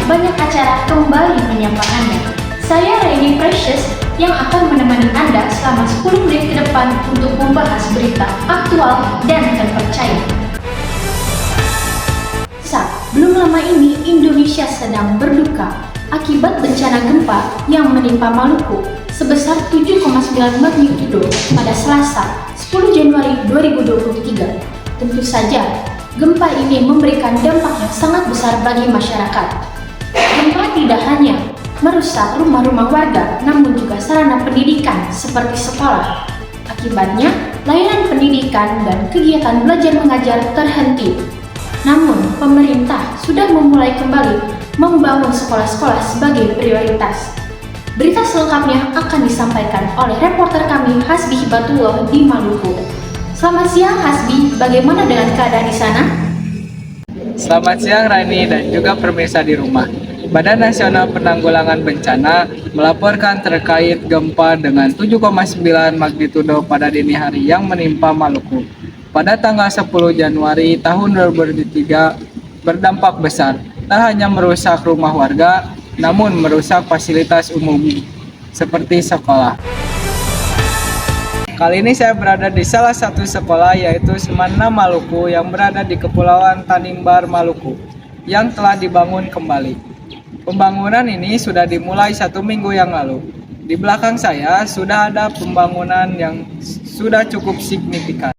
banyak acara kembali menyapa Anda. Saya Raini Precious yang akan menemani Anda selama 10 menit ke depan untuk membahas berita aktual dan terpercaya. Belum lama ini Indonesia sedang berduka akibat bencana gempa yang menimpa Maluku sebesar 7,9 magnitudo pada Selasa 10 Januari 2023. Tentu saja, gempa ini memberikan dampak yang sangat besar bagi masyarakat. Gempa tidak hanya merusak rumah-rumah warga, namun juga sarana pendidikan seperti sekolah. Akibatnya, layanan pendidikan dan kegiatan belajar mengajar terhenti. Namun, pemerintah sudah memulai kembali membangun sekolah-sekolah sebagai prioritas. Berita selengkapnya akan disampaikan oleh reporter kami Hasbi Hibatullah di Maluku. Selamat siang Hasbi, bagaimana dengan keadaan di sana? Selamat siang Rani dan juga pemirsa di rumah. Badan Nasional Penanggulangan Bencana melaporkan terkait gempa dengan 7,9 magnitudo pada dini hari yang menimpa Maluku pada tanggal 10 Januari tahun 2023 berdampak besar. Tak hanya merusak rumah warga, namun merusak fasilitas umum seperti sekolah. Kali ini saya berada di salah satu sekolah yaitu Semana Maluku yang berada di Kepulauan Tanimbar, Maluku yang telah dibangun kembali. Pembangunan ini sudah dimulai 1 minggu yang lalu. Di belakang saya sudah ada pembangunan yang sudah cukup signifikan.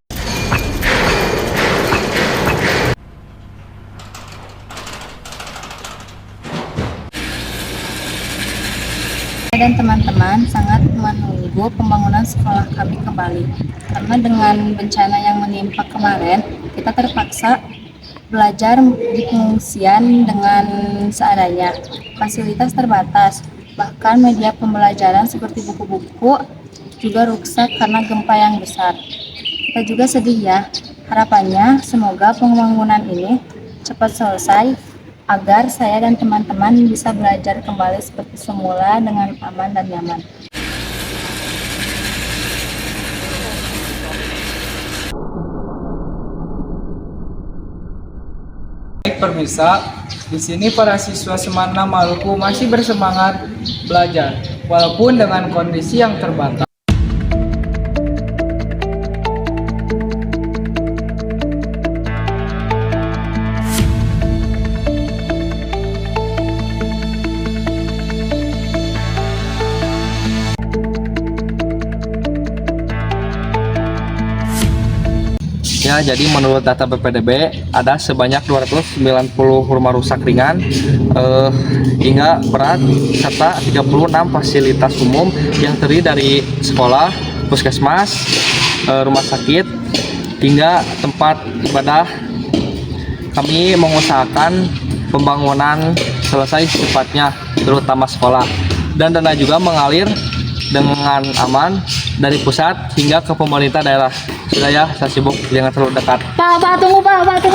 Dan teman-teman sangat menunggu pembangunan sekolah kami kembali karena dengan bencana yang menimpa kemarin kita terpaksa belajar di pengungsian dengan seadanya, fasilitas terbatas, bahkan media pembelajaran seperti buku-buku juga rusak karena gempa yang besar. Kita juga sedih ya, harapannya semoga pembangunan ini cepat selesai agar saya dan teman-teman bisa belajar kembali seperti semula dengan aman dan nyaman. Baik pemirsa, di sini para siswa Semana Maluku masih bersemangat belajar, walaupun dengan kondisi yang terbatas. Ya, jadi menurut data BPDB ada sebanyak 290 rumah rusak ringan hingga berat serta 36 fasilitas umum yang terdiri dari sekolah, puskesmas, rumah sakit hingga tempat ibadah. Kami mengusahakan pembangunan selesai secepatnya, terutama sekolah, dan dana juga mengalir dengan aman dari pusat hingga ke pemerintah daerah. Sudah ya, saya sibuk, jangan terlalu dekat. Pak, tunggu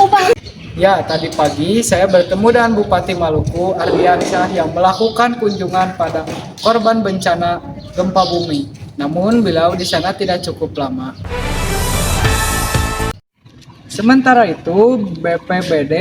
Pak. Ya, tadi pagi saya bertemu dengan Bupati Maluku, Ardiansyah, yang melakukan kunjungan pada korban bencana gempa bumi. Namun beliau di sana tidak cukup lama. Sementara itu, BPBD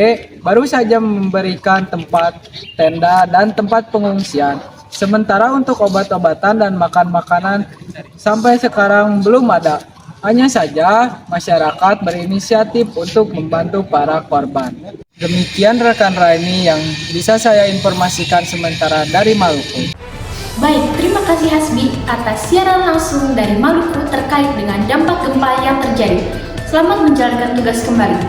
baru saja memberikan tempat tenda dan tempat pengungsian. Sementara untuk obat-obatan dan makan-makanan sampai sekarang belum ada. Hanya saja masyarakat berinisiatif untuk membantu para korban. Demikian rekan Raini yang bisa saya informasikan sementara dari Maluku. Baik, terima kasih Hasbi atas siaran langsung dari Maluku terkait dengan dampak gempa yang terjadi. Selamat menjalankan tugas kembali.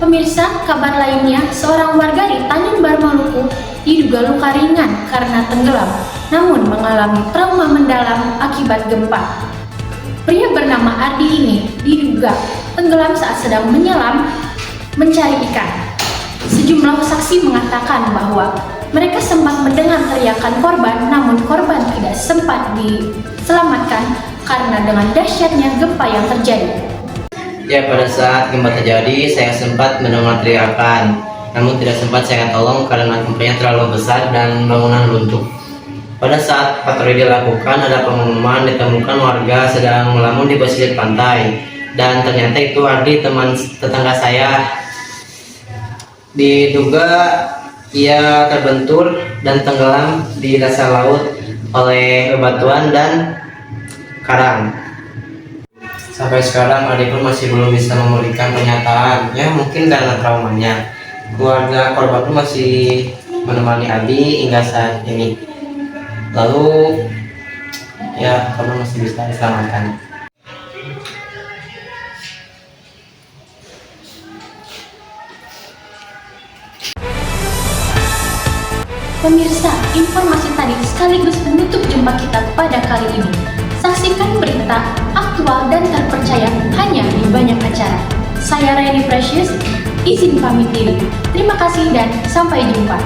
Pemirsa, kabar lainnya, seorang warga di Tanimbar, Maluku diduga luka ringan karena tenggelam, namun mengalami trauma mendalam akibat gempa. Pria bernama Ardi ini diduga tenggelam saat sedang menyelam mencari ikan. Sejumlah saksi mengatakan bahwa mereka sempat mendengar teriakan korban, namun korban tidak sempat diselamatkan karena dengan dahsyatnya gempa yang terjadi. Ya, pada saat gempa terjadi, saya sempat mendengar teriakan, namun tidak sempat saya tolong karena gempanya terlalu besar dan bangunan runtuh. Pada saat patroli dilakukan, ada pengumuman ditemukan warga sedang melamun di pesisir pantai, dan ternyata itu Ardi, teman tetangga saya. Diduga ia terbentur dan tenggelam di dasar laut oleh bebatuan dan karang. Sampai sekarang Ade pun masih belum bisa memulihkan pernyataan, ya mungkin karena traumanya. Keluarga korban pun masih menemani Adi hingga saat ini. Lalu ya korban masih bisa diselamatkan. Pemirsa, informasi tadi sekaligus menutup jumpa kita pada kali ini. Saksikan berita aktual dan terpercaya hanya di Banyak Acara. Saya Raini Precious, izin pamit diri. Terima kasih dan sampai jumpa.